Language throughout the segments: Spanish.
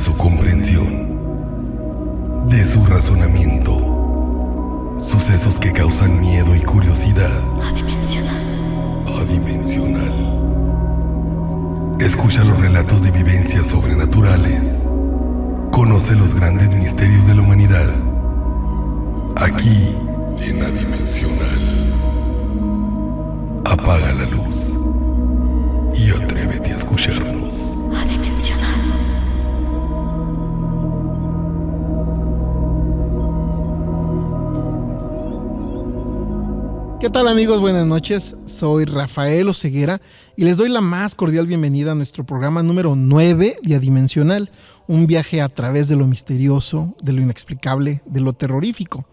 de su comprensión, de su razonamiento, sucesos que causan miedo y curiosidad. Adimensional. Escucha los relatos de vivencias sobrenaturales. Conoce los grandes misterios de la humanidad. Aquí, en Adimensional. Apaga la luz y atrévete a escucharnos. Adimensional. ¿Qué tal, amigos? Buenas noches. Soy Rafael Oseguera y les doy la más cordial bienvenida a nuestro programa número 9 de Adimensional, un viaje a través de lo misterioso, de lo inexplicable, de lo terrorífico.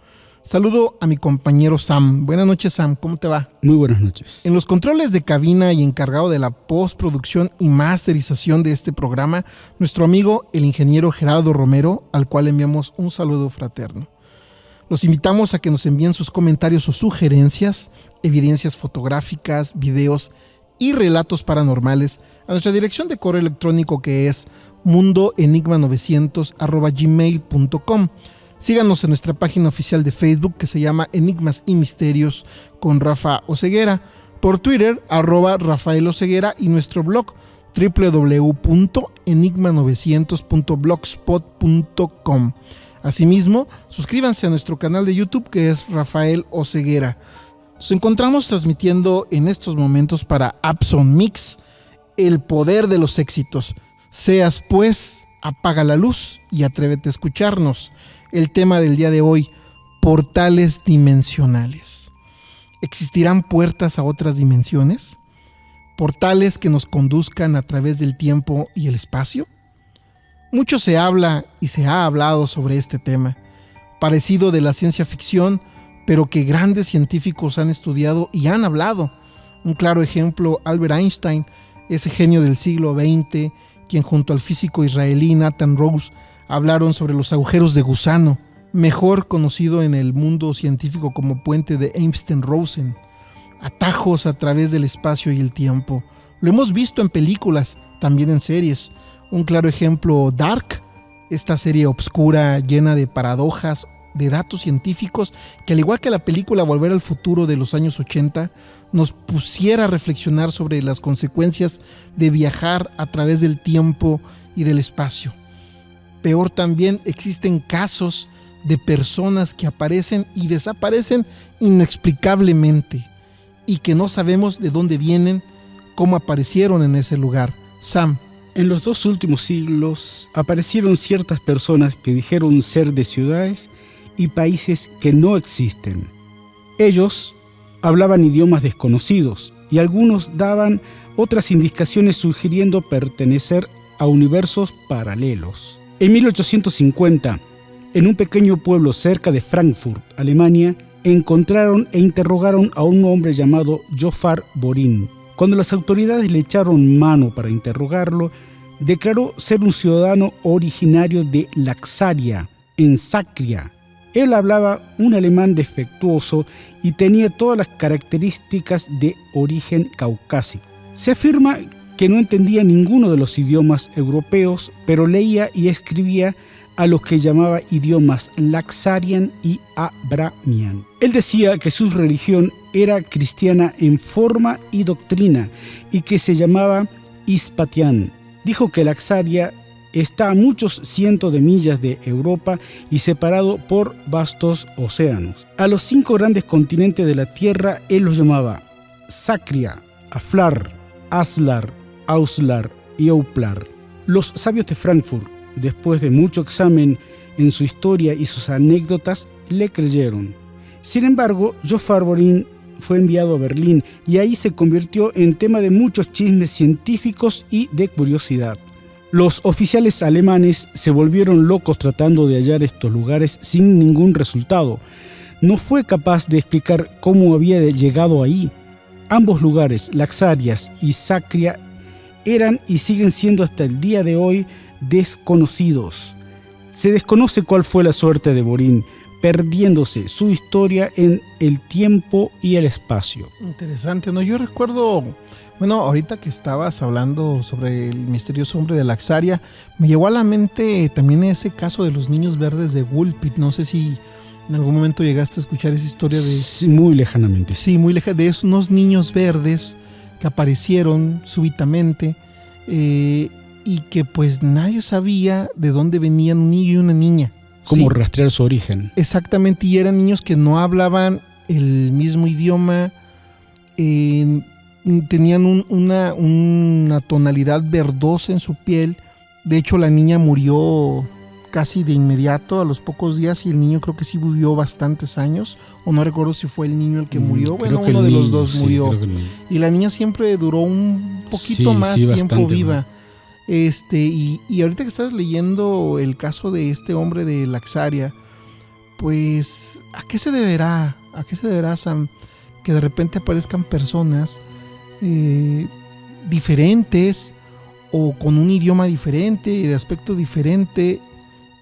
Saludo a mi compañero Sam. Buenas noches, Sam. ¿Cómo te va? Muy buenas noches. En los controles de cabina y encargado de la postproducción y masterización de este programa, nuestro amigo el ingeniero Gerardo Romero, al cual enviamos un saludo fraterno. Los invitamos a que nos envíen sus comentarios o sugerencias, evidencias fotográficas, videos y relatos paranormales a nuestra dirección de correo electrónico, que es mundoenigma900@gmail.com. Síganos en nuestra página oficial de Facebook, que se llama Enigmas y Misterios con Rafa Oseguera, por Twitter @Rafael Oseguera, y nuestro blog www.enigma900.blogspot.com. Asimismo, suscríbanse a nuestro canal de YouTube, que es Rafael Oseguera. Nos encontramos transmitiendo en estos momentos para Abson Mix, el poder de los éxitos. Seas pues, apaga la luz y atrévete a escucharnos. El tema del día de hoy: portales dimensionales. ¿Existirán puertas a otras dimensiones? ¿Portales que nos conduzcan a través del tiempo y el espacio? Mucho se habla y se ha hablado sobre este tema, parecido de la ciencia ficción, pero que grandes científicos han estudiado y han hablado. Un claro ejemplo, Albert Einstein, ese genio del siglo XX, quien junto al físico israelí Nathan Rose hablaron sobre los agujeros de gusano, mejor conocido en el mundo científico como puente de Einstein-Rosen, atajos a través del espacio y el tiempo. Lo hemos visto en películas, también en series. Un claro ejemplo, Dark, esta serie obscura llena de paradojas, de datos científicos, que al igual que la película Volver al Futuro de los años 80, nos pusiera a reflexionar sobre las consecuencias de viajar a través del tiempo y del espacio. Peor también, existen casos de personas que aparecen y desaparecen inexplicablemente y que no sabemos de dónde vienen, cómo aparecieron en ese lugar. Sam. En los 2 últimos siglos aparecieron ciertas personas que dijeron ser de ciudades y países que no existen. Ellos hablaban idiomas desconocidos y algunos daban otras indicaciones sugiriendo pertenecer a universos paralelos. En 1850, en un pequeño pueblo cerca de Frankfurt, Alemania, encontraron e interrogaron a un hombre llamado Jofar Borin. Cuando las autoridades le echaron mano para interrogarlo, declaró ser un ciudadano originario de Laxaria, en Sacria. Él hablaba un alemán defectuoso y tenía todas las características de origen caucásico. Se afirma que no entendía ninguno de los idiomas europeos, pero leía y escribía a los que llamaba idiomas Laxarian y Abramian. Él decía que su religión era cristiana en forma y doctrina y que se llamaba Hispatian. Dijo que Laxaria está a muchos cientos de millas de Europa y separado por vastos océanos. A los 5 grandes continentes de la Tierra él los llamaba Sacria, Aflar, Aslar, Auslar y Euplar. Los sabios de Frankfurt, después de mucho examen en su historia y sus anécdotas, le creyeron. Sin embargo, Jofar Borin fue enviado a Berlín y ahí se convirtió en tema de muchos chismes científicos y de curiosidad. Los oficiales alemanes se volvieron locos tratando de hallar estos lugares sin ningún resultado. No fue capaz de explicar cómo había llegado ahí. Ambos lugares, Laxarias y Sacria, eran y siguen siendo hasta el día de hoy desconocidos. Se desconoce cuál fue la suerte de Borin, perdiéndose su historia en el tiempo y el espacio. Interesante, ¿no? Yo recuerdo, bueno, ahorita que estabas hablando sobre el misterioso hombre de Laxaria, me llegó a la mente también ese caso de los niños verdes de Woolpit. No sé si en algún momento llegaste a escuchar esa historia de... Sí, muy lejanamente. Sí, muy lejana, de unos niños verdes que aparecieron súbitamente y que pues nadie sabía de dónde venían, un niño y una niña. Cómo Sí, rastrear su origen. exactamente, y eran niños que no hablaban el mismo idioma, tenían una tonalidad verdosa en su piel. De hecho, la niña murió casi de inmediato, a los pocos días, y el niño creo que sí vivió bastantes años, o no recuerdo si fue el niño el que murió. Creo Bueno, que uno el de los niño, dos sí, murió. creo que el niño. Y la niña siempre duró un poquito Sí, más sí, tiempo bastante viva. más. Y ahorita que estás leyendo el caso de este hombre de Laxaria, pues, ¿a qué se deberá? ¿A qué se deberá, Sam, que de repente aparezcan personas diferentes o con un idioma diferente, de aspecto diferente,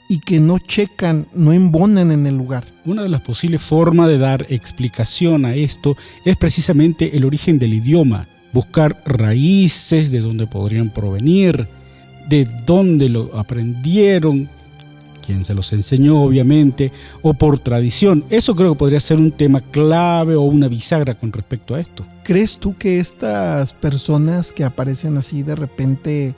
y que no checan, no embonan en el lugar? Una de las posibles formas de dar explicación a esto es precisamente el origen del idioma. Buscar raíces de dónde podrían provenir, de dónde lo aprendieron, quién se los enseñó obviamente, o por tradición. Eso creo que podría ser un tema clave o una bisagra con respecto a esto. ¿Crees tú que estas personas que aparecen así de repente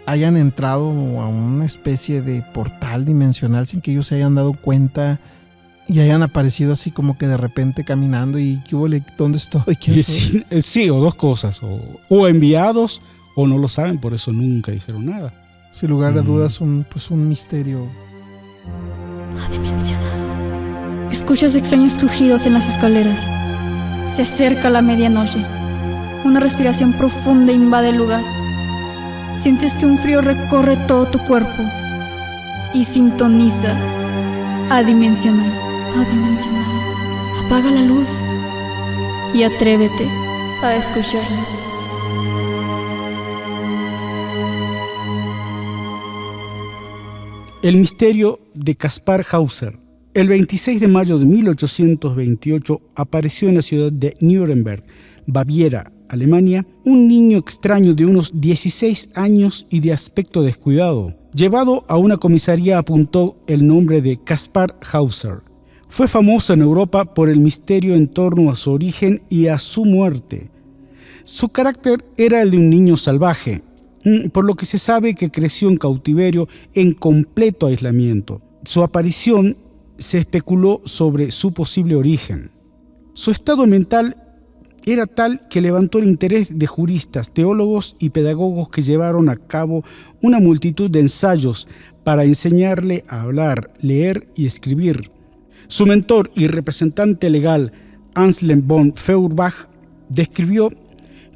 hayan entrado a una especie de portal dimensional sin que ellos se hayan dado cuenta y hayan aparecido así como que de repente caminando y ¿qué huele? ¿Dónde estoy? ¿Quién soy? Sí, o dos cosas, o enviados o no lo saben, por eso nunca dijeron nada. Sin lugar a dudas, un misterio. Adimensional. Escuchas extraños crujidos en las escaleras. Se acerca la medianoche. Una respiración profunda invade el lugar. Sientes que un frío recorre todo tu cuerpo y sintonizas. Adimensional. Adimensional. Apaga la luz y atrévete a escucharlas. El misterio de Kaspar Hauser. El 26 de mayo de 1828 apareció en la ciudad de Nuremberg, Baviera, Alemania, un niño extraño de unos 16 años y de aspecto descuidado. Llevado a una comisaría apuntó el nombre de Kaspar Hauser. Fue famoso en Europa por el misterio en torno a su origen y a su muerte. Su carácter era el de un niño salvaje, por lo que se sabe que creció en cautiverio en completo aislamiento. Su aparición se especuló sobre su posible origen. Su estado mental era tal que levantó el interés de juristas, teólogos y pedagogos que llevaron a cabo una multitud de ensayos para enseñarle a hablar, leer y escribir. Su mentor y representante legal, Anselm von Feuerbach, describió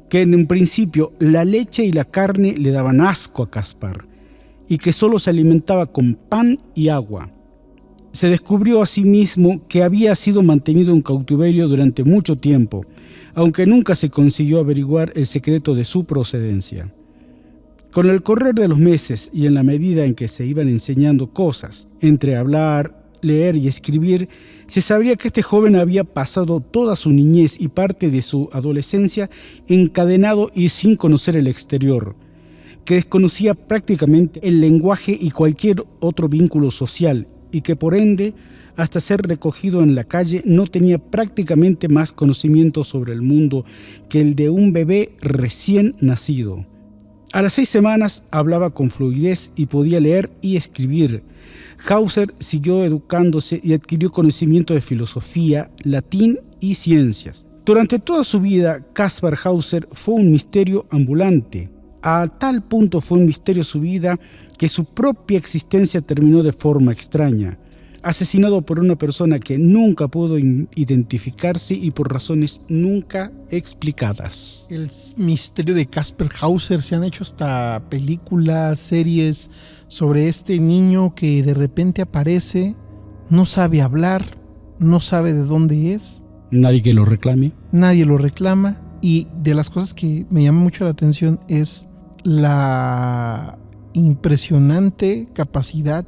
que en un principio la leche y la carne le daban asco a Kaspar y que solo se alimentaba con pan y agua. Se descubrió asimismo que había sido mantenido en cautiverio durante mucho tiempo, aunque nunca se consiguió averiguar el secreto de su procedencia. Con el correr de los meses y en la medida en que se iban enseñando cosas, entre hablar, leer y escribir, se sabría que este joven había pasado toda su niñez y parte de su adolescencia encadenado y sin conocer el exterior, que desconocía prácticamente el lenguaje y cualquier otro vínculo social, y que por ende, hasta ser recogido en la calle, no tenía prácticamente más conocimiento sobre el mundo que el de un bebé recién nacido. A las 6 semanas hablaba con fluidez y podía leer y escribir. Hauser siguió educándose y adquirió conocimiento de filosofía, latín y ciencias. Durante toda su vida, Kaspar Hauser fue un misterio ambulante. A tal punto fue un misterio su vida que su propia existencia terminó de forma extraña, asesinado por una persona que nunca pudo identificarse y por razones nunca explicadas. El misterio de Kaspar Hauser, se han hecho hasta películas, series sobre este niño que de repente aparece, no sabe hablar, no sabe de dónde es. Nadie que lo reclame. Nadie lo reclama, y de las cosas que me llama mucho la atención es la impresionante capacidad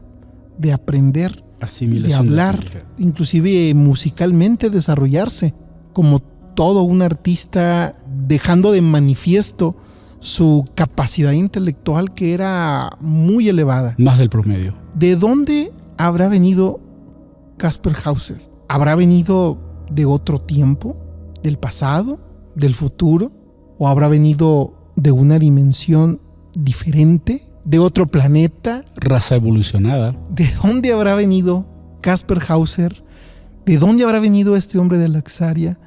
de aprender. de hablar, inclusive musicalmente desarrollarse, como todo un artista, dejando de manifiesto su capacidad intelectual que era muy elevada. Más del promedio. ¿De dónde habrá venido Caspar Hauser? ¿Habrá venido de otro tiempo? ¿Del pasado? ¿Del futuro? ¿O habrá venido de una dimensión diferente? ¿De otro planeta? Raza evolucionada. ¿De dónde habrá venido Caspar Hauser? ¿De dónde habrá venido este hombre de Laxaria?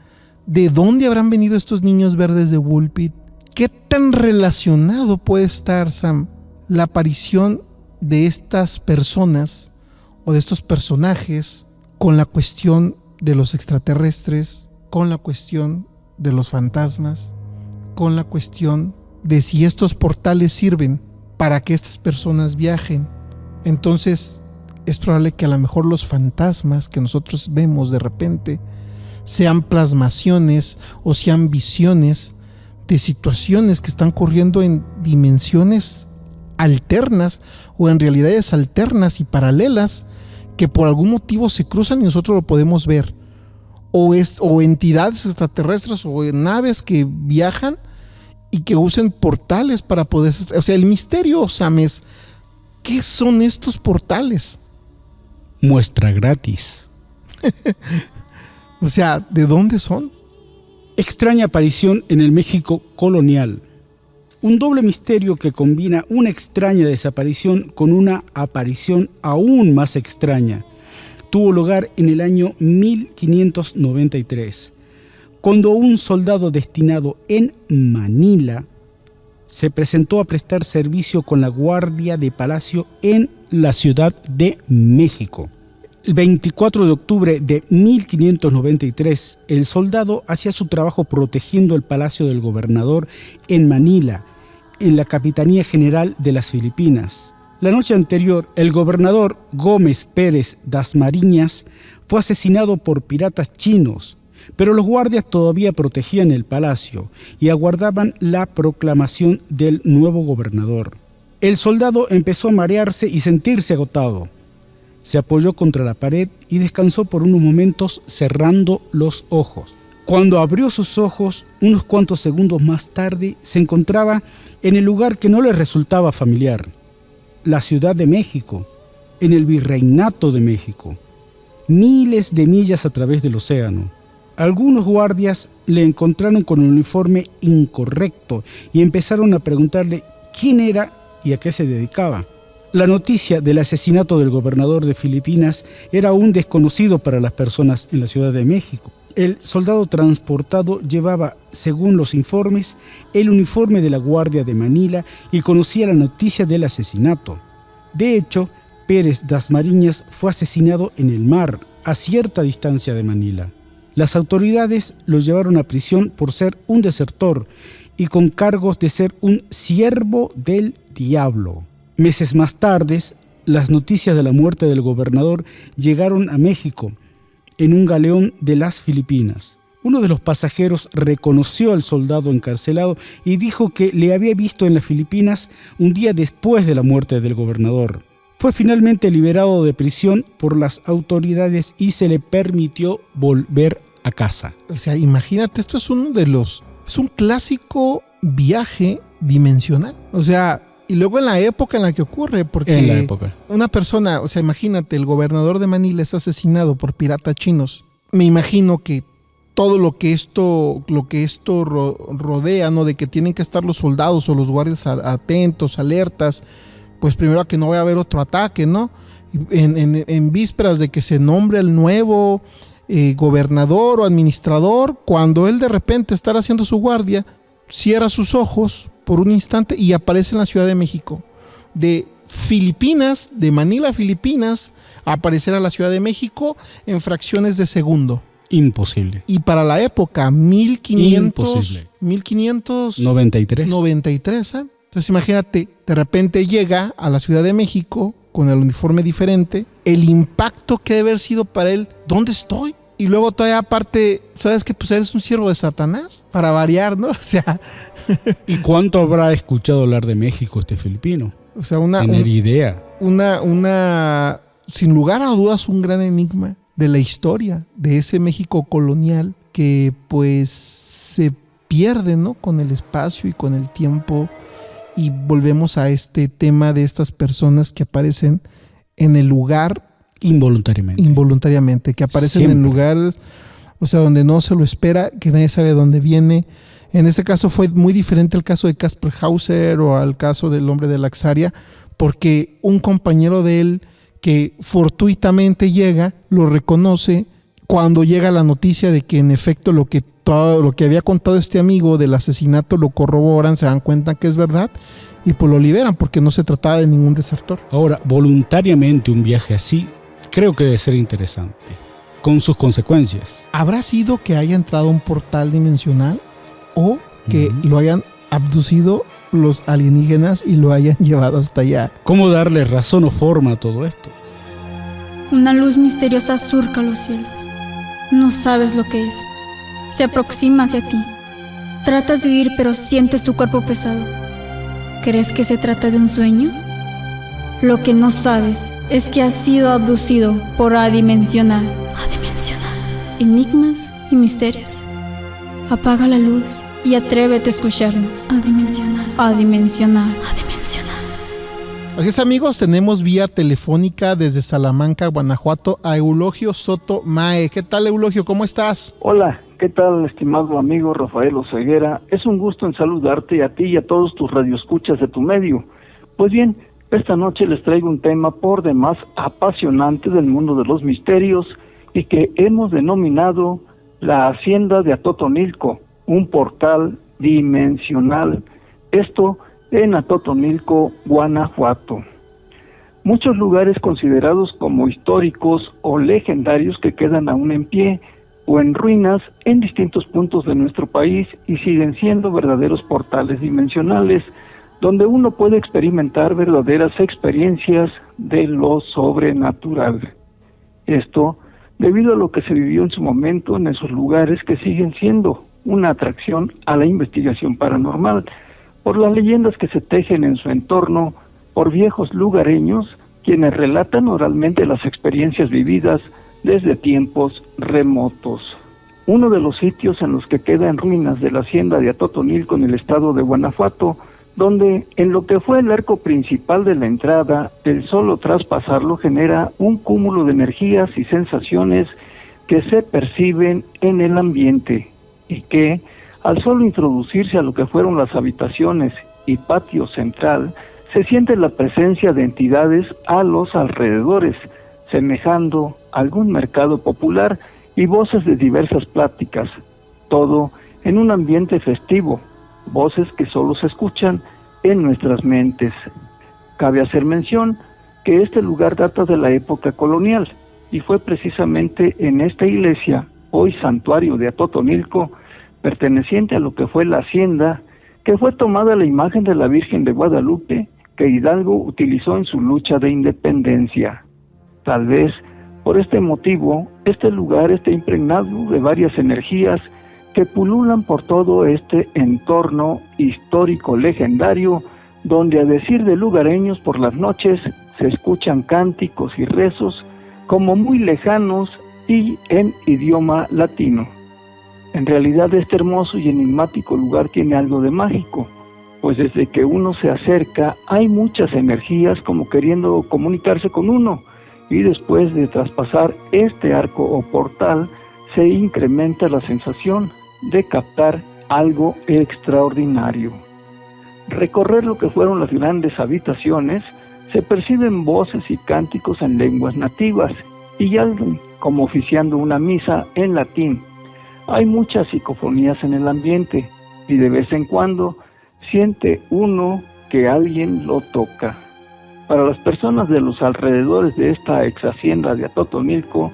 ¿De dónde habrán venido estos niños verdes de Woolpit? ¿Qué tan relacionado puede estar, Sam, la aparición de estas personas o de estos personajes con la cuestión de los extraterrestres, con la cuestión de los fantasmas, con la cuestión de si estos portales sirven para que estas personas viajen? Entonces es probable que a lo mejor los fantasmas que nosotros vemos de repente sean plasmaciones o sean visiones de situaciones que están ocurriendo en dimensiones alternas o en realidades alternas y paralelas que por algún motivo se cruzan y nosotros lo podemos ver, o entidades extraterrestres o naves que viajan y que usen portales para poder... O sea, el misterio, Sam, es ¿qué son estos portales? Muestra gratis. O sea, ¿de dónde son? Extraña aparición en el México colonial. Un doble misterio que combina una extraña desaparición con una aparición aún más extraña. Tuvo lugar en el año 1593, cuando un soldado destinado en Manila se presentó a prestar servicio con la Guardia de Palacio en la Ciudad de México. El 24 de octubre de 1593, el soldado hacía su trabajo protegiendo el palacio del gobernador en Manila, en la Capitanía General de las Filipinas. La noche anterior, el gobernador Gómez Pérez Dasmariñas fue asesinado por piratas chinos, pero los guardias todavía protegían el palacio y aguardaban la proclamación del nuevo gobernador. El soldado empezó a marearse y sentirse agotado. Se apoyó contra la pared y descansó por unos momentos cerrando los ojos. Cuando abrió sus ojos, unos cuantos segundos más tarde, se encontraba en el lugar que no le resultaba familiar, la Ciudad de México, en el Virreinato de México, miles de millas a través del océano. Algunos guardias le encontraron con un uniforme incorrecto y empezaron a preguntarle quién era y a qué se dedicaba. La noticia del asesinato del gobernador de Filipinas era aún desconocido para las personas en la Ciudad de México. El soldado transportado llevaba, según los informes, el uniforme de la Guardia de Manila y conocía la noticia del asesinato. De hecho, Pérez Dasmariñas fue asesinado en el mar, a cierta distancia de Manila. Las autoridades lo llevaron a prisión por ser un desertor y con cargos de ser un siervo del diablo. Meses más tarde, las noticias de la muerte del gobernador llegaron a México en un galeón de las Filipinas. Uno de los pasajeros reconoció al soldado encarcelado y dijo que le había visto en las Filipinas un día después de la muerte del gobernador. Fue finalmente liberado de prisión por las autoridades y se le permitió volver a casa. O sea, imagínate, esto es es un clásico viaje dimensional. O sea, y luego en la época en la que ocurre, porque una persona, o sea, imagínate, el gobernador de Manila es asesinado por piratas chinos. Me imagino que todo lo que esto rodea, ¿no? De que tienen que estar los soldados o los guardias atentos, alertas, pues primero a que no vaya a haber otro ataque, ¿no? En vísperas de que se nombre el nuevo gobernador o administrador, cuando él de repente estará haciendo su guardia, cierra sus ojos por un instante y aparece en la Ciudad de México. De Filipinas, de Manila, Filipinas, a aparecer a la Ciudad de México en fracciones de segundo. Imposible. Y para la época, 1593. ¿Eh? Entonces imagínate, de repente llega a la Ciudad de México con el uniforme diferente, el impacto que debe haber sido para él, ¿dónde estoy? Y luego todavía aparte, ¿sabes qué? Pues eres un siervo de Satanás, para variar, ¿no? O sea... ¿Y cuánto habrá escuchado hablar de México este filipino? O sea, tener idea. Una sin lugar a dudas un gran enigma de la historia de ese México colonial que pues se pierde, ¿no?, con el espacio y con el tiempo, y volvemos a este tema de estas personas que aparecen en el lugar involuntariamente, que aparecen siempre en lugares, o sea, donde no se lo espera, que nadie sabe de dónde viene. En este caso fue muy diferente al caso de Caspar Hauser o al caso del hombre de Laxaria, porque un compañero de él que fortuitamente llega, lo reconoce cuando llega la noticia de que en efecto todo lo que había contado este amigo del asesinato lo corroboran, se dan cuenta que es verdad y pues lo liberan porque no se trataba de ningún desertor. Ahora, voluntariamente un viaje así creo que debe ser interesante, con sus consecuencias. ¿Habrá sido que haya entrado a un portal dimensional o que lo hayan abducido los alienígenas y lo hayan llevado hasta allá? ¿Cómo darle razón o forma a todo esto? Una luz misteriosa surca los cielos. No sabes lo que es. Se aproxima hacia ti. Tratas de huir, pero sientes tu cuerpo pesado. ¿Crees que se trata de un sueño? Lo que no sabes es que has sido abducido por Adimensional. Enigmas y misterios. Apaga la luz y atrévete a escucharnos. Adimensional. Así es, amigos, tenemos vía telefónica desde Salamanca, Guanajuato, a Eulogio Soto Mae. ¿Qué tal, Eulogio? ¿Cómo estás? Hola, ¿qué tal, estimado amigo Rafael Oseguera? Es un gusto en saludarte a ti y a todos tus radioescuchas de tu medio. Pues bien, esta noche les traigo un tema por demás apasionante del mundo de los misterios y que hemos denominado la Hacienda de Atotonilco, un portal dimensional. Esto en Atotonilco, Guanajuato. Muchos lugares considerados como históricos o legendarios que quedan aún en pie o en ruinas en distintos puntos de nuestro país y siguen siendo verdaderos portales dimensionales donde uno puede experimentar verdaderas experiencias de lo sobrenatural. Esto debido a lo que se vivió en su momento en esos lugares que siguen siendo una atracción a la investigación paranormal, por las leyendas que se tejen en su entorno, por viejos lugareños, quienes relatan oralmente las experiencias vividas desde tiempos remotos. Uno de los sitios en los que queda en ruinas de la hacienda de Atotonilco en el estado de Guanajuato, donde en lo que fue el arco principal de la entrada, el solo traspasarlo genera un cúmulo de energías y sensaciones que se perciben en el ambiente y que, al solo introducirse a lo que fueron las habitaciones y patio central, se siente la presencia de entidades a los alrededores, semejando algún mercado popular y voces de diversas pláticas, todo en un ambiente festivo, voces que solo se escuchan en nuestras mentes. Cabe hacer mención que este lugar data de la época colonial y fue precisamente en esta iglesia, hoy santuario de Atotonilco, perteneciente a lo que fue la hacienda, que fue tomada la imagen de la Virgen de Guadalupe que Hidalgo utilizó en su lucha de independencia. Tal vez por este motivo, este lugar está impregnado de varias energías que pululan por todo este entorno histórico legendario, donde a decir de lugareños por las noches se escuchan cánticos y rezos como muy lejanos y en idioma latino. En realidad este hermoso y enigmático lugar tiene algo de mágico, pues desde que uno se acerca hay muchas energías como queriendo comunicarse con uno, y después de traspasar este arco o portal se incrementa la sensación de captar algo extraordinario. Recorrer lo que fueron las grandes habitaciones, se perciben voces y cánticos en lenguas nativas, y alguien como oficiando una misa en latín. Hay muchas psicofonías en el ambiente y de vez en cuando siente uno que alguien lo toca. Para las personas de los alrededores de esta ex hacienda de Atotonilco,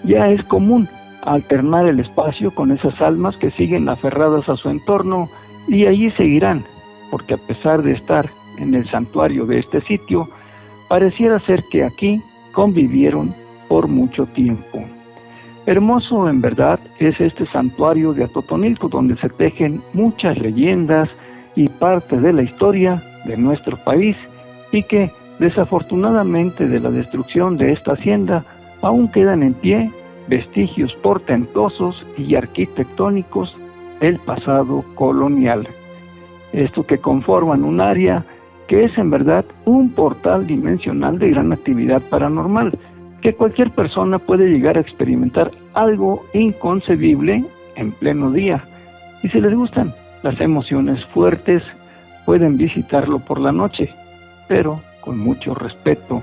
ya es común alternar el espacio con esas almas que siguen aferradas a su entorno y allí seguirán, porque a pesar de estar en el santuario de este sitio, pareciera ser que aquí convivieron por mucho tiempo. Hermoso en verdad es este santuario de Atotonilco, donde se tejen muchas leyendas y parte de la historia de nuestro país, y que Desafortunadamente, de la destrucción de esta hacienda aún quedan en pie vestigios portentosos y arquitectónicos del pasado colonial. Esto que conforman un área que es en verdad un portal dimensional de gran actividad paranormal, que cualquier persona puede llegar a experimentar algo inconcebible en pleno día. Y si les gustan las emociones fuertes, pueden visitarlo por la noche, pero con mucho respeto,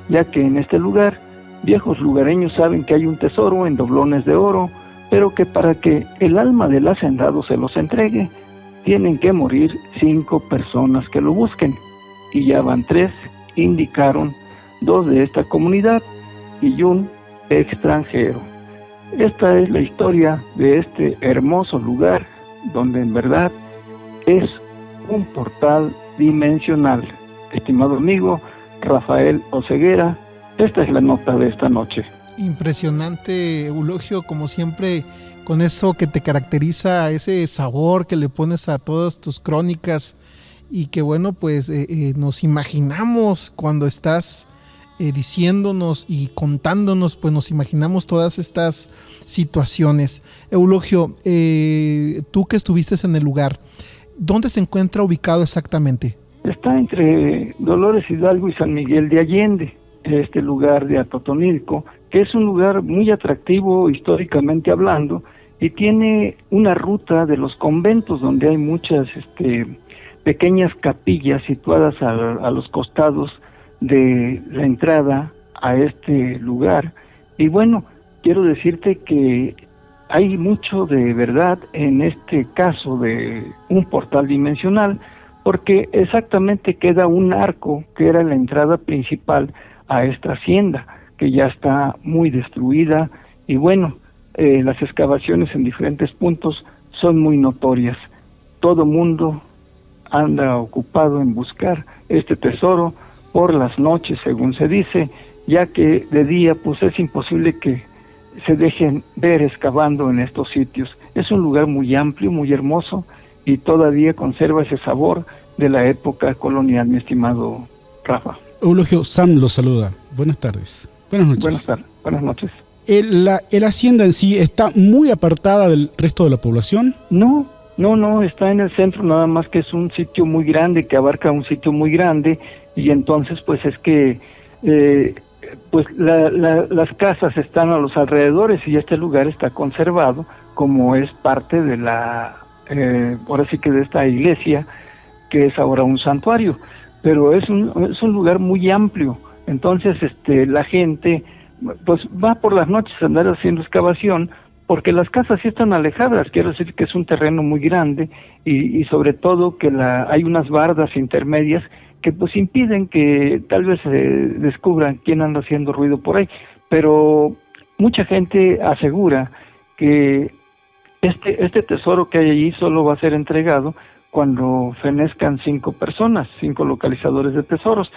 ya que en este lugar viejos lugareños saben que hay un tesoro en doblones de oro, pero que para que el alma del hacendado se los entregue, tienen que morir 5 personas que lo busquen, y ya van 3, indicaron 2 de esta comunidad y un extranjero. Esta es la historia de este hermoso lugar, donde en verdad es un portal dimensional. Estimado amigo Rafael Oseguera, esta es la nota de esta noche. Impresionante, Eulogio, como siempre, con eso que te caracteriza, ese sabor que le pones a todas tus crónicas, y que bueno, pues nos imaginamos cuando estás diciéndonos y contándonos, pues nos imaginamos todas estas situaciones. Eulogio, tú que estuviste en el lugar, ¿dónde se encuentra ubicado exactamente? Está entre Dolores Hidalgo y San Miguel de Allende, este lugar de Atotonilco, que es un lugar muy atractivo históricamente hablando, y tiene una ruta de los conventos donde hay muchas pequeñas capillas situadas a los costados de la entrada a este lugar. Y bueno, quiero decirte que hay mucho de verdad en este caso de un portal dimensional, porque exactamente queda un arco que era la entrada principal a esta hacienda, que ya está muy destruida, y bueno, las excavaciones en diferentes puntos son muy notorias. Todo mundo anda ocupado en buscar este tesoro por las noches, según se dice, ya que de día pues es imposible que se dejen ver excavando en estos sitios. Es un lugar muy amplio, muy hermoso, y todavía conserva ese sabor de la época colonial, mi estimado Rafa. Eulogio, Sam lo saluda. Buenas tardes. Buenas noches. Buenas noches. ¿La hacienda en sí está muy apartada del resto de la población? No, está en el centro, nada más que es un sitio muy grande, que abarca un sitio muy grande, y entonces pues es que pues las casas están a los alrededores, y este lugar está conservado como es parte de ahora sí que de esta iglesia, que es ahora un santuario, pero es un lugar muy amplio. Entonces la gente pues va por las noches a andar haciendo excavación, porque las casas sí están alejadas. Quiero decir que es un terreno muy grande, y sobre todo que hay unas bardas intermedias que pues impiden que tal vez se descubran quién anda haciendo ruido por ahí. Pero mucha gente asegura que este tesoro que hay allí solo va a ser entregado cuando fenezcan 5 personas, 5 localizadores de tesoros,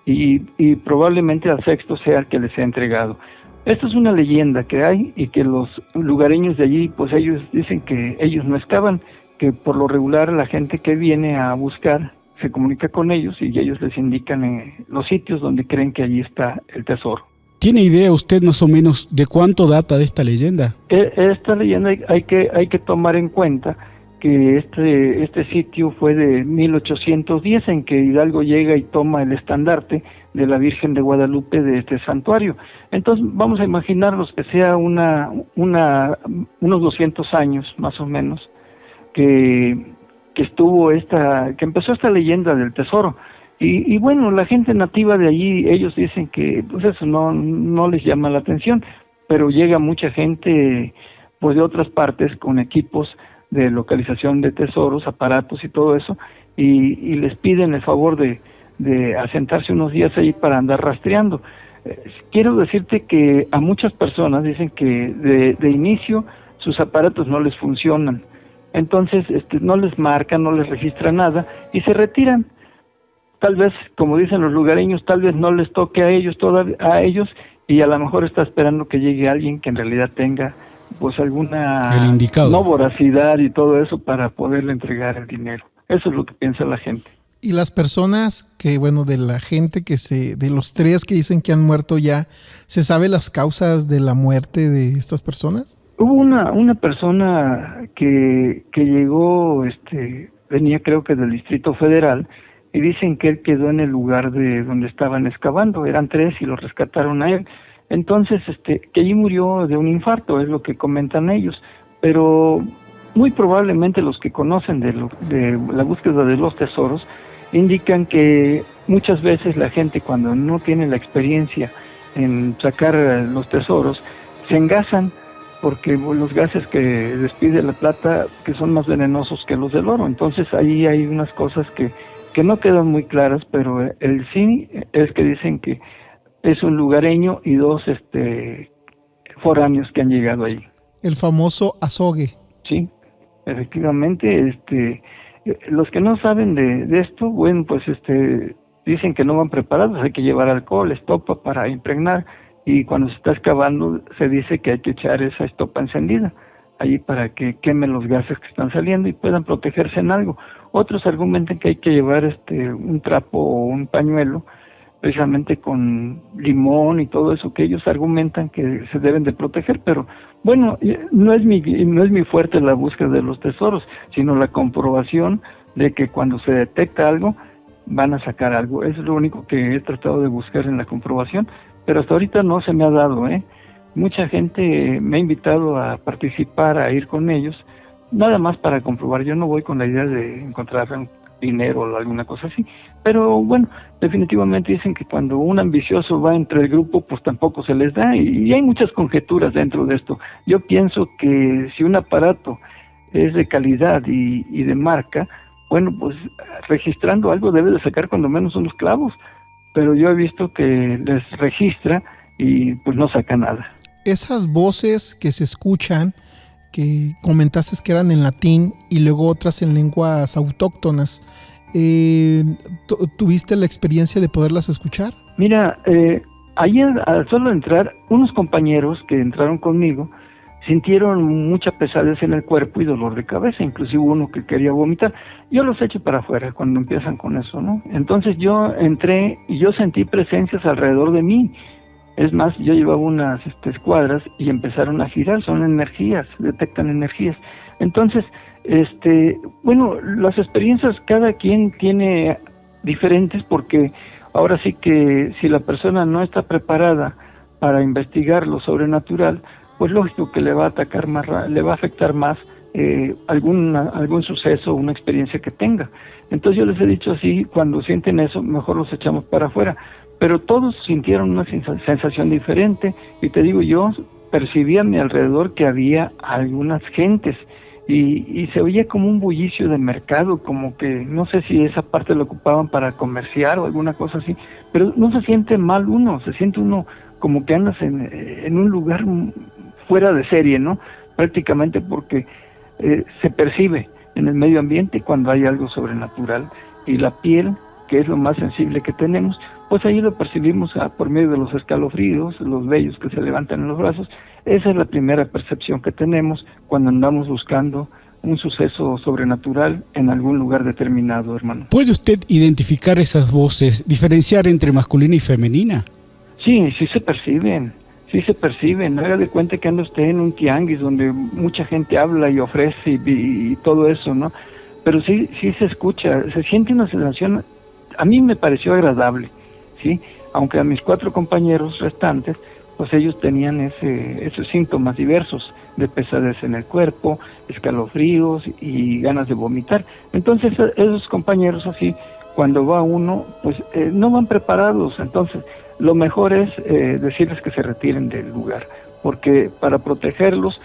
y probablemente al sexto sea el que les sea entregado. Esto es una leyenda que hay, y que los lugareños de allí, pues ellos dicen que ellos no excavan, que por lo regular la gente que viene a buscar se comunica con ellos, y ellos les indican los sitios donde creen que allí está el tesoro. ¿Tiene idea usted más o menos de cuánto data de esta leyenda? Esta leyenda hay que tomar en cuenta que este sitio fue de 1810, en que Hidalgo llega y toma el estandarte de la Virgen de Guadalupe de este santuario. Entonces vamos a imaginarnos que sea unos 200 años más o menos que empezó esta leyenda del tesoro. Y bueno, la gente nativa de allí, ellos dicen que pues eso no les llama la atención, pero llega mucha gente pues de otras partes con equipos de localización de tesoros, aparatos y todo eso, y les piden el favor de asentarse unos días ahí para andar rastreando. Quiero decirte que a muchas personas dicen que de inicio sus aparatos no les funcionan, entonces no les marcan, no les registran nada, y se retiran. Tal vez, como dicen los lugareños, tal vez no les toque a ellos, y a lo mejor está esperando que llegue alguien que en realidad tenga pues alguna no voracidad y todo eso para poderle entregar el dinero. Eso es lo que piensa la gente. Y las personas que, bueno, de la gente de los 3 que dicen que han muerto ya, ¿se sabe las causas de la muerte de estas personas? Hubo una persona que llegó, venía creo que del Distrito Federal, y dicen que él quedó en el lugar de donde estaban excavando, eran 3 y lo rescataron a él. Entonces, que allí murió de un infarto, es lo que comentan ellos, pero muy probablemente los que conocen de la búsqueda de los tesoros indican que muchas veces la gente, cuando no tiene la experiencia en sacar los tesoros, se engasan, porque los gases que despide la plata que son más venenosos que los del oro. Entonces ahí hay unas cosas que no quedan muy claras, pero el sí es que dicen que es un lugareño y 2 foráneos que han llegado ahí. El famoso azogue. Sí, efectivamente, los que no saben de esto, bueno, pues dicen que no van preparados, hay que llevar alcohol, estopa para impregnar, y cuando se está excavando se dice que hay que echar esa estopa encendida allí para que quemen los gases que están saliendo y puedan protegerse en algo. Otros argumentan que hay que llevar un trapo o un pañuelo precisamente con limón y todo eso, que ellos argumentan que se deben de proteger, pero bueno, no es mi fuerte la búsqueda de los tesoros, sino la comprobación de que cuando se detecta algo van a sacar algo. Eso es lo único que he tratado de buscar en la comprobación, pero hasta ahorita no se me ha dado, Mucha gente me ha invitado a participar, a ir con ellos, nada más para comprobar. Yo no voy con la idea de encontrar dinero o alguna cosa así, pero bueno, definitivamente dicen que cuando un ambicioso va entre el grupo, pues tampoco se les da, y hay muchas conjeturas dentro de esto. Yo pienso que si un aparato es de calidad y de marca, bueno, pues registrando algo debe de sacar cuando menos unos clavos, pero yo he visto que les registra y pues no saca nada. Esas voces que se escuchan, que comentaste que eran en latín y luego otras en lenguas autóctonas, ¿tuviste la experiencia de poderlas escuchar? Mira, ayer al solo entrar, unos compañeros que entraron conmigo sintieron mucha pesadez en el cuerpo y dolor de cabeza, inclusive uno que quería vomitar. Yo los echo para afuera cuando empiezan con eso, ¿no? Entonces yo entré y yo sentí presencias alrededor de mí. Es más, yo llevaba unas escuadras y empezaron a girar, son energías, detectan energías. Entonces, bueno, las experiencias cada quien tiene diferentes, porque ahora sí que si la persona no está preparada para investigar lo sobrenatural, pues lógico que le va a atacar más, le va a afectar más algún suceso o una experiencia que tenga. Entonces yo les he dicho así, cuando sienten eso, mejor los echamos para afuera. Pero todos sintieron una sensación diferente, y te digo, yo percibía a mi alrededor que había algunas gentes, y se oía como un bullicio de mercado, como que no sé si esa parte lo ocupaban para comerciar o alguna cosa así, pero no se siente mal uno, se siente uno como que andas en un lugar fuera de serie, ¿no? Prácticamente porque se percibe en el medio ambiente cuando hay algo sobrenatural, y la piel, que es lo más sensible que tenemos, pues ahí lo percibimos por medio de los escalofríos, los vellos que se levantan en los brazos. Esa es la primera percepción que tenemos cuando andamos buscando un suceso sobrenatural en algún lugar determinado, hermano. ¿Puede usted identificar esas voces, diferenciar entre masculina y femenina? Sí se perciben. Haga de cuenta que anda usted en un tianguis donde mucha gente habla y ofrece y todo eso, ¿no? Pero sí se escucha, se siente una sensación. A mí me pareció agradable, ¿sí? Aunque a mis 4 compañeros restantes, pues ellos tenían esos síntomas diversos de pesadez en el cuerpo, escalofríos y ganas de vomitar. Entonces esos compañeros así, cuando va uno, pues no van preparados. Entonces lo mejor es decirles que se retiren del lugar, porque para protegerlos,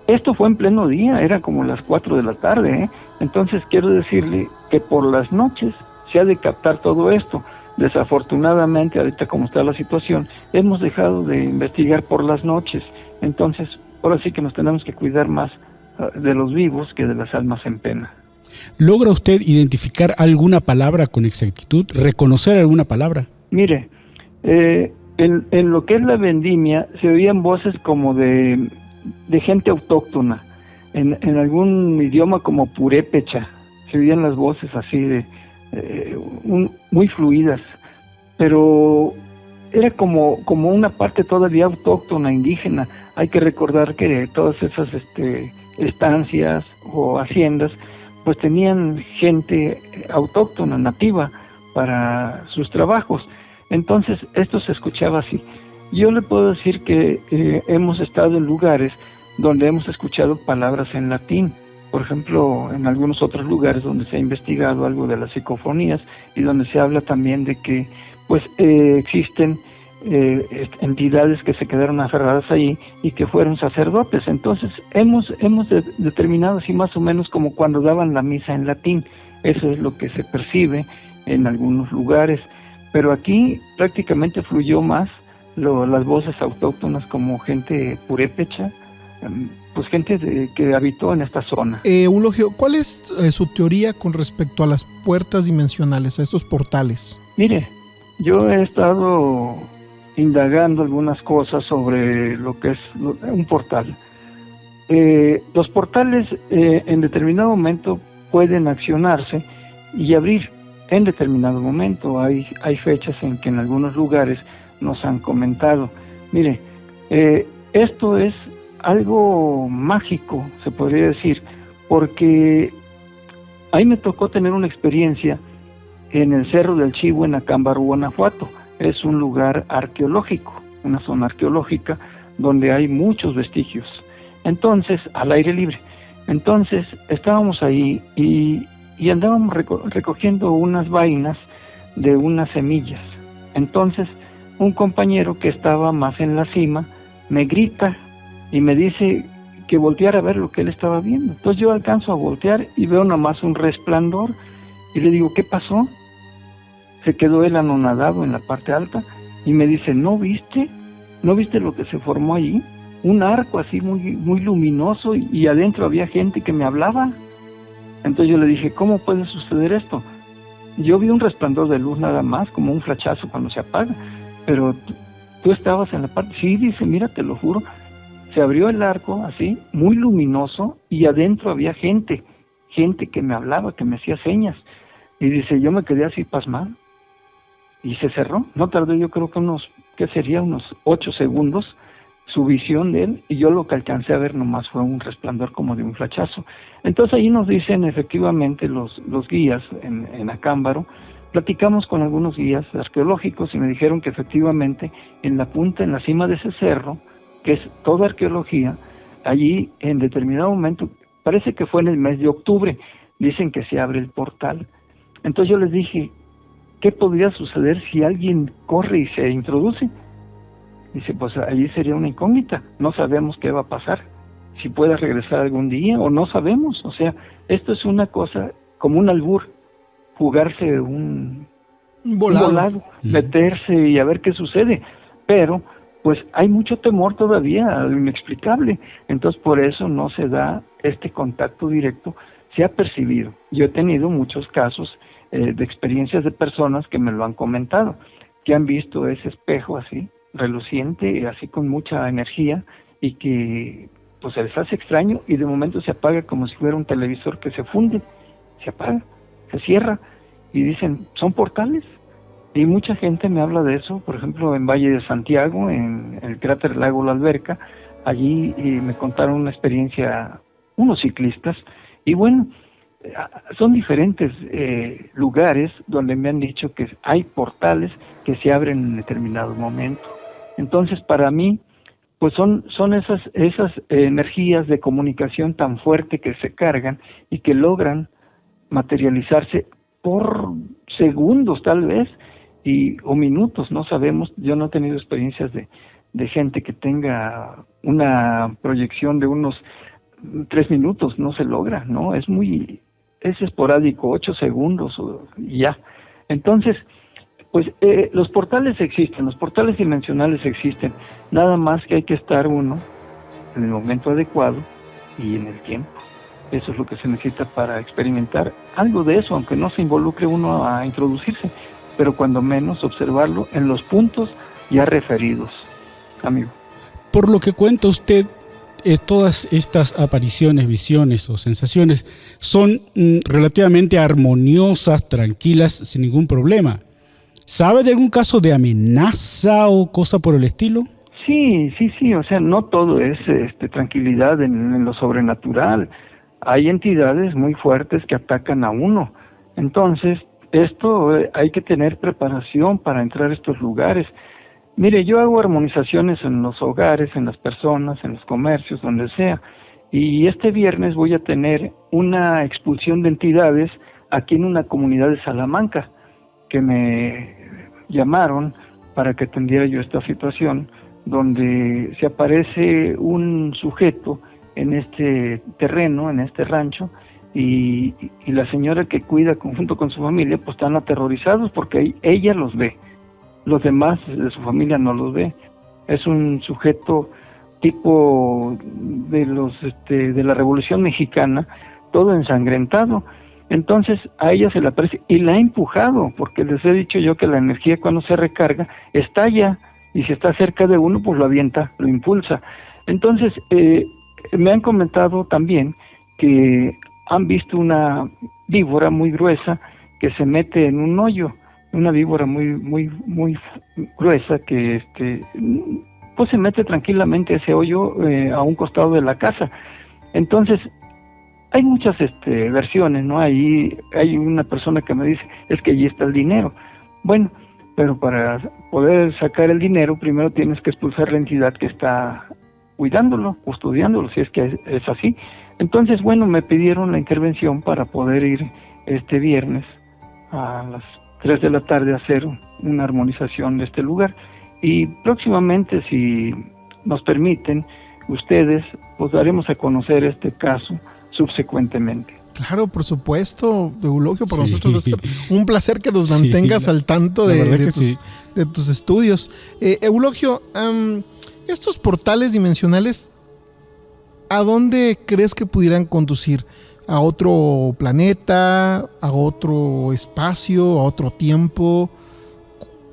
esto fue en pleno día, era como las 4 de la tarde, Entonces quiero decirle que por las noches se ha de captar todo esto. Desafortunadamente, ahorita como está la situación, hemos dejado de investigar por las noches. Entonces, ahora sí que nos tenemos que cuidar más de los vivos que de las almas en pena. ¿Logra usted identificar alguna palabra con exactitud? ¿Reconocer alguna palabra? Mire, en lo que es la vendimia, se oían voces como de gente autóctona, en algún idioma como purépecha. Se oían las voces así de muy fluidas, pero era como una parte todavía autóctona, indígena. Hay que recordar que todas esas estancias o haciendas pues tenían gente autóctona, nativa, para sus trabajos. Entonces esto se escuchaba así. Yo le puedo decir que hemos estado en lugares donde hemos escuchado palabras en latín. Por ejemplo, en algunos otros lugares donde se ha investigado algo de las psicofonías y donde se habla también de que pues existen entidades que se quedaron aferradas ahí y que fueron sacerdotes. Entonces hemos determinado así más o menos como cuando daban la misa en latín. Eso es lo que se percibe en algunos lugares, pero aquí prácticamente fluyó más las voces autóctonas, como gente purépecha, pues gente que habitó en esta zona. Eulogio, ¿cuál es su teoría con respecto a las puertas dimensionales, a estos portales? Mire, yo he estado indagando algunas cosas sobre lo que es un portal. Los portales en determinado momento pueden accionarse y abrir en determinado momento. Hay fechas en que en algunos lugares nos han comentado. Mire, esto es algo mágico, se podría decir, porque ahí me tocó tener una experiencia en el Cerro del Chivo, en Acámbaro, Guanajuato. Es un lugar arqueológico, una zona arqueológica donde hay muchos vestigios. Entonces, al aire libre. Entonces, estábamos ahí y andábamos recogiendo unas vainas de unas semillas. Entonces, un compañero que estaba más en la cima me grita y me dice que volteara a ver lo que él estaba viendo. Entonces yo alcanzo a voltear y veo nomás un resplandor y le digo, ¿qué pasó? Se quedó él anonadado en la parte alta y me dice, ¿no viste lo que se formó allí? Un arco así muy luminoso y adentro había gente que me hablaba. Entonces yo le dije, ¿cómo puede suceder esto? Yo vi un resplandor de luz nada más, como un flachazo cuando se apaga, pero tú estabas en la parte... Sí, dice, mira, te lo juro, se abrió el arco así, muy luminoso, y adentro había gente que me hablaba, que me hacía señas. Y dice, yo me quedé así pasmado. Y se cerró. No tardó, yo creo que unos 8 segundos, su visión de él, y yo lo que alcancé a ver nomás fue un resplandor como de un flachazo. Entonces ahí nos dicen efectivamente los guías en Acámbaro. Platicamos con algunos guías arqueológicos y me dijeron que efectivamente en la punta, en la cima de ese cerro, que es toda arqueología, allí en determinado momento, parece que fue en el mes de octubre, dicen que se abre el portal. Entonces yo les dije, ¿qué podría suceder si alguien corre y se introduce? Dice, pues allí sería una incógnita, no sabemos qué va a pasar, si puede regresar algún día o no sabemos. O sea, esto es una cosa como un albur, jugarse un volado, meterse y a ver qué sucede, pero pues hay mucho temor todavía a lo inexplicable, entonces por eso no se da este contacto directo. Se ha percibido, yo he tenido muchos casos de experiencias de personas que me lo han comentado, que han visto ese espejo así, reluciente, así con mucha energía, y que pues se les hace extraño y de momento se apaga como si fuera un televisor que se funde, se apaga, se cierra, y dicen, ¿son portales? Y mucha gente me habla de eso, por ejemplo en Valle de Santiago, en el cráter Lago La Alberca, allí me contaron una experiencia unos ciclistas, y bueno, son diferentes lugares donde me han dicho que hay portales que se abren en determinado momento. Entonces para mí, pues son esas energías de comunicación tan fuerte que se cargan y que logran materializarse por segundos tal vez, o minutos, no sabemos. Yo no he tenido experiencias de gente que tenga una proyección de unos 3 minutos, no se logra, ¿no? Es esporádico, 8 segundos y ya. Entonces, pues los portales existen, los portales dimensionales existen, nada más que hay que estar uno en el momento adecuado y en el tiempo. Eso es lo que se necesita para experimentar algo de eso, aunque no se involucre uno a introducirse, pero cuando menos observarlo en los puntos ya referidos, amigo. Por lo que cuenta usted, todas estas apariciones, visiones o sensaciones son relativamente armoniosas, tranquilas, sin ningún problema. ¿Sabe de algún caso de amenaza o cosa por el estilo? Sí, o sea, no todo es tranquilidad en lo sobrenatural. Hay entidades muy fuertes que atacan a uno. Entonces, esto hay que tener preparación para entrar a estos lugares. Mire, yo hago armonizaciones en los hogares, en las personas, en los comercios, donde sea. Y este viernes voy a tener una expulsión de entidades aquí en una comunidad de Salamanca, que me llamaron para que atendiera yo esta situación, donde se aparece un sujeto en este terreno, en este rancho, y la señora que cuida junto con su familia, pues están aterrorizados porque ella los ve. Los demás de su familia no los ve. Es un sujeto tipo de de la Revolución Mexicana, todo ensangrentado. Entonces a ella se le aparece y la ha empujado, porque les he dicho yo que la energía cuando se recarga estalla, y si está cerca de uno, pues lo avienta, lo impulsa. Entonces me han comentado también que han visto una víbora muy gruesa que se mete en un hoyo, una víbora muy gruesa que pues se mete tranquilamente a ese hoyo a un costado de la casa. Entonces hay muchas versiones, ¿no? Ahí hay una persona que me dice, es que allí está el dinero. Bueno, pero para poder sacar el dinero, primero tienes que expulsar la entidad que está cuidándolo, custodiándolo, si es que es así. Entonces, bueno, me pidieron la intervención para poder ir este viernes a las 3 de la tarde a hacer una armonización de este lugar. Y próximamente, si nos permiten, ustedes, pues daremos a conocer este caso subsecuentemente. Claro, por supuesto, Eulogio, para Sí. nosotros va a ser un placer que nos Sí, mantengas al tanto la verdad de que sí. tus estudios. Eulogio, estos portales dimensionales, ¿a dónde crees que pudieran conducir? ¿A otro planeta? ¿A otro espacio? ¿A otro tiempo?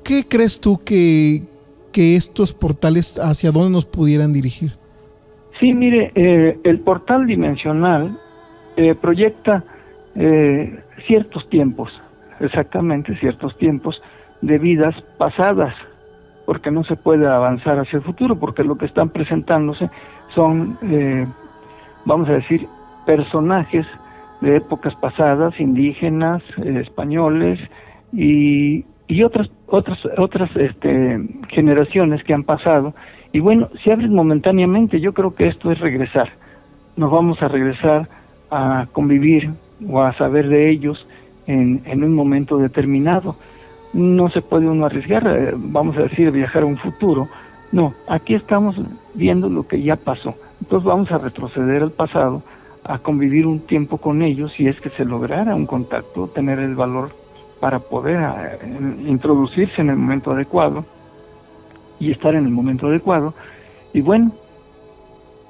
¿Qué crees tú que estos portales hacia dónde nos pudieran dirigir? Sí, mire, el portal dimensional proyecta ciertos tiempos, exactamente ciertos tiempos de vidas pasadas, porque no se puede avanzar hacia el futuro, porque lo que están presentándose son, vamos a decir, personajes de épocas pasadas, indígenas, españoles y otras generaciones que han pasado. Y bueno, se abren momentáneamente. Yo creo que esto es regresar. Nos vamos a regresar a convivir o a saber de ellos en un momento determinado. No se puede uno arriesgar, vamos a decir, viajar a un futuro. No, aquí estamos viendo lo que ya pasó. Entonces vamos a retroceder al pasado, a convivir un tiempo con ellos, si es que se lograra un contacto, tener el valor para poder introducirse en el momento adecuado y estar en el momento adecuado, y bueno,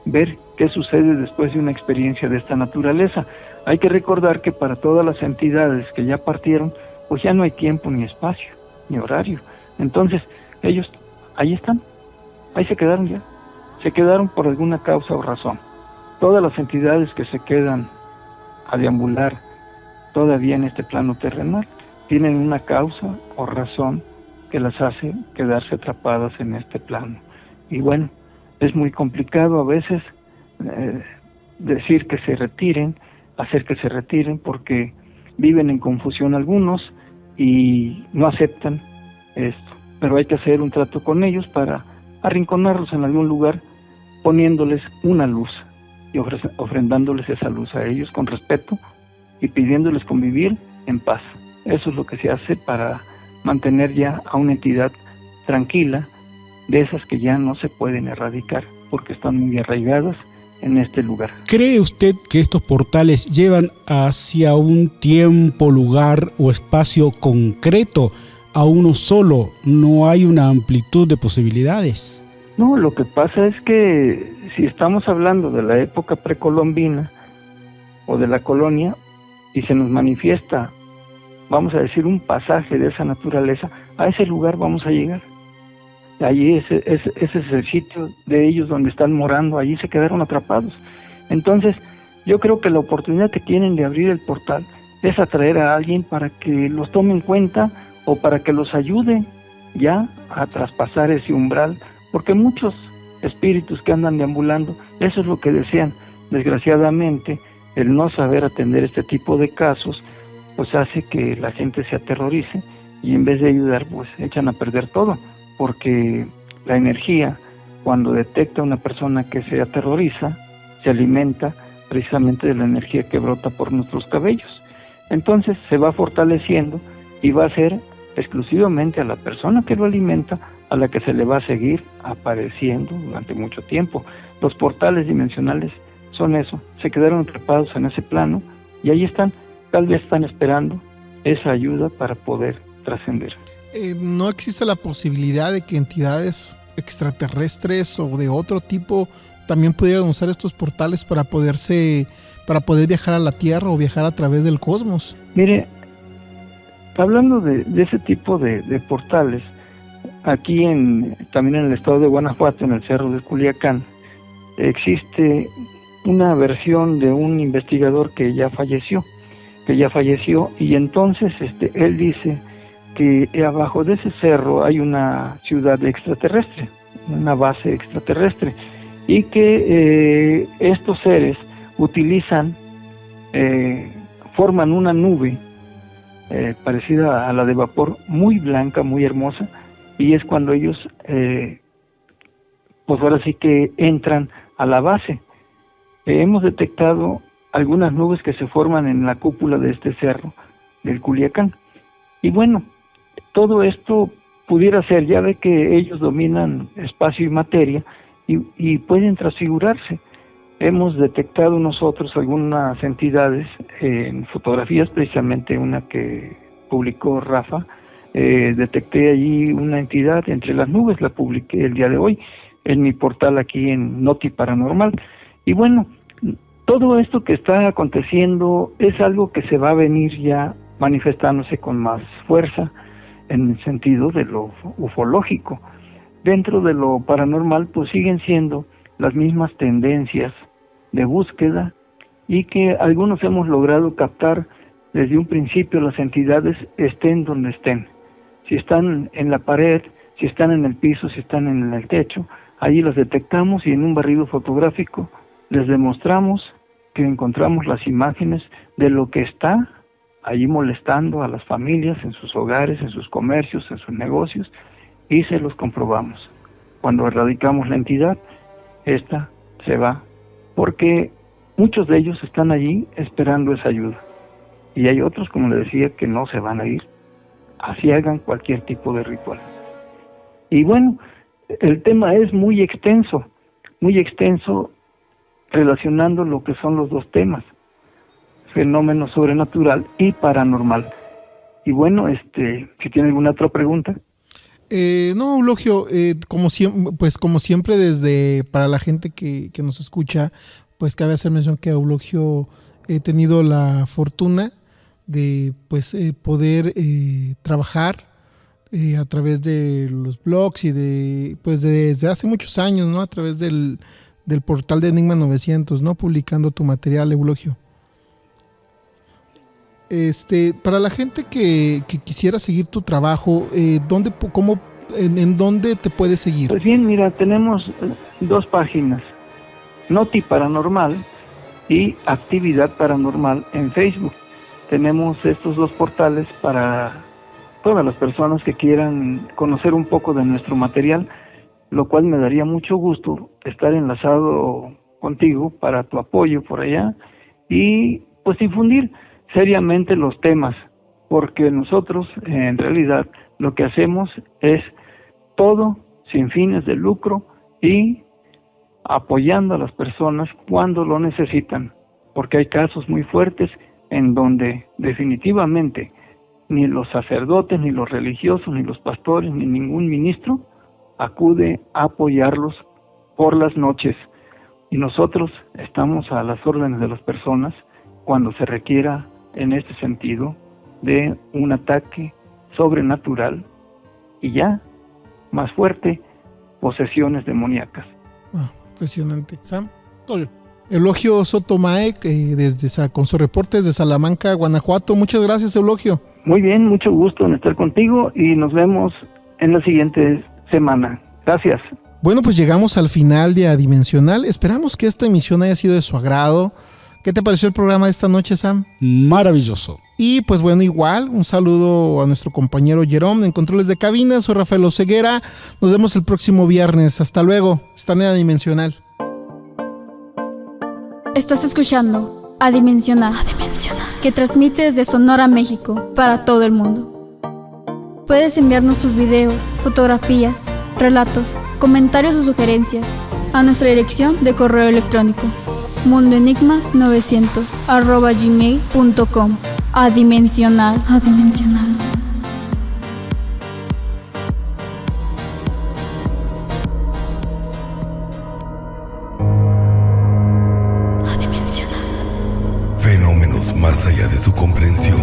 ver qué sucede después de una experiencia de esta naturaleza. Hay que recordar que para todas las entidades que ya partieron, pues ya no hay tiempo, ni espacio, ni horario. Entonces, ellos ahí están, ahí se quedaron ya, se quedaron por alguna causa o razón. Todas las entidades que se quedan a deambular todavía en este plano terrenal, tienen una causa o razón que las hace quedarse atrapadas en este plano. Y bueno, es muy complicado a veces decir que se retiren, hacer que se retiren, porque viven en confusión algunos y no aceptan esto. Pero hay que hacer un trato con ellos para arrinconarlos en algún lugar, poniéndoles una luz y ofrendándoles esa luz a ellos con respeto y pidiéndoles convivir en paz. Eso es lo que se hace para mantener ya a una entidad tranquila, de esas que ya no se pueden erradicar porque están muy arraigadas en este lugar. ¿Cree usted que estos portales llevan hacia un tiempo, lugar o espacio concreto, a uno solo? ¿No hay una amplitud de posibilidades? No, lo que pasa es que si estamos hablando de la época precolombina o de la colonia y se nos manifiesta, vamos a decir, un pasaje de esa naturaleza, a ese lugar vamos a llegar. Allí ese es el sitio de ellos donde están morando, allí se quedaron atrapados. Entonces, yo creo que la oportunidad que tienen de abrir el portal es atraer a alguien para que los tome en cuenta o para que los ayude ya a traspasar ese umbral, porque muchos espíritus que andan deambulando, eso es lo que desean. Desgraciadamente, el no saber atender este tipo de casos, pues hace que la gente se aterrorice y en vez de ayudar, pues echan a perder todo, porque la energía, cuando detecta a una persona que se aterroriza, se alimenta precisamente de la energía que brota por nuestros cabellos. Entonces se va fortaleciendo y va a ser exclusivamente a la persona que lo alimenta a la que se le va a seguir apareciendo durante mucho tiempo. Los portales dimensionales son eso, se quedaron atrapados en ese plano y ahí están, tal vez están esperando esa ayuda para poder trascender. ¿No existe la posibilidad de que entidades extraterrestres o de otro tipo también pudieran usar estos portales para poder viajar a la Tierra o viajar a través del cosmos? Mire, hablando de ese tipo de portales, aquí también en el estado de Guanajuato, en el Cerro de Culiacán, existe una versión de un investigador que ya falleció, y entonces él dice que abajo de ese cerro hay una ciudad extraterrestre, una base extraterrestre, y que estos seres forman una nube parecida a la de vapor, muy blanca, muy hermosa, y es cuando ellos, pues ahora sí que entran a la base. Hemos detectado algunas nubes que se forman en la cúpula de este cerro del Culiacán. Y bueno, todo esto pudiera ser, ya ve que ellos dominan espacio y materia y pueden transfigurarse. Hemos detectado nosotros algunas entidades en fotografías, precisamente una que publicó Rafa, detecté allí una entidad entre las nubes, la publiqué el día de hoy en mi portal aquí en Noti Paranormal. Y bueno, todo esto que está aconteciendo es algo que se va a venir ya manifestándose con más fuerza en el sentido de lo ufológico. Dentro de lo paranormal, pues siguen siendo las mismas tendencias de búsqueda y que algunos hemos logrado captar desde un principio. Las entidades estén donde estén, si están en la pared, si están en el piso, si están en el techo, allí las detectamos y en un barrido fotográfico les demostramos que encontramos las imágenes de lo que está allí molestando a las familias en sus hogares, en sus comercios, en sus negocios, y se los comprobamos. Cuando erradicamos la entidad, esta se va, porque muchos de ellos están allí esperando esa ayuda. Y hay otros, como le decía, que no se van a ir, así hagan cualquier tipo de ritual. Y bueno, el tema es muy extenso relacionando lo que son los dos temas, fenómeno sobrenatural y paranormal. Y bueno, si tiene alguna otra pregunta. No, Eulogio, como siempre, para la gente que nos escucha, pues cabe hacer mención que Eulogio he tenido la fortuna de poder trabajar a través de los blogs y desde hace muchos años, ¿no? A través del portal de Enigma 900, ¿no? Publicando tu material, Eulogio. Para la gente que quisiera seguir tu trabajo, ¿en dónde te puedes seguir? Pues bien, mira, tenemos dos páginas, Noti Paranormal y Actividad Paranormal en Facebook. Tenemos estos dos portales para todas las personas que quieran conocer un poco de nuestro material, lo cual me daría mucho gusto estar enlazado contigo para tu apoyo por allá y pues difundir seriamente los temas, porque nosotros en realidad lo que hacemos es todo sin fines de lucro y apoyando a las personas cuando lo necesitan, porque hay casos muy fuertes en donde definitivamente ni los sacerdotes, ni los religiosos, ni los pastores, ni ningún ministro acude a apoyarlos por las noches. Y nosotros estamos a las órdenes de las personas cuando se requiera en este sentido de un ataque sobrenatural y ya más fuerte posesiones demoníacas. Impresionante. Sam. Oye, Eulogio Sotomae, con sus reportes de Salamanca, Guanajuato. Muchas gracias, Eulogio. Muy bien, mucho gusto en estar contigo y nos vemos en la siguiente semana. Gracias. Bueno, pues llegamos al final de Adimensional. Esperamos que esta emisión haya sido de su agrado. ¿Qué te pareció el programa de esta noche, Sam? maravilloso. Y pues bueno, igual, un saludo a nuestro compañero Jerome en controles de cabina. Soy Rafael Oseguera. Nos vemos el próximo viernes. Hasta luego. Están en Adimensional. Estás escuchando Adimensional, que transmite desde Sonora, México, para todo el mundo. Puedes enviarnos tus videos, fotografías, relatos, comentarios o sugerencias a nuestra dirección de correo electrónico mundoenigma900@gmail.com. Adimensional. Fenómenos más allá de su comprensión,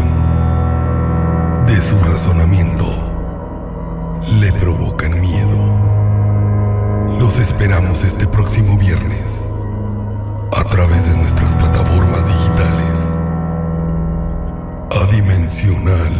de su razonamiento, le provocan miedo. Los esperamos este próximo viernes a través de nuestras plataformas digitales. Adimensional.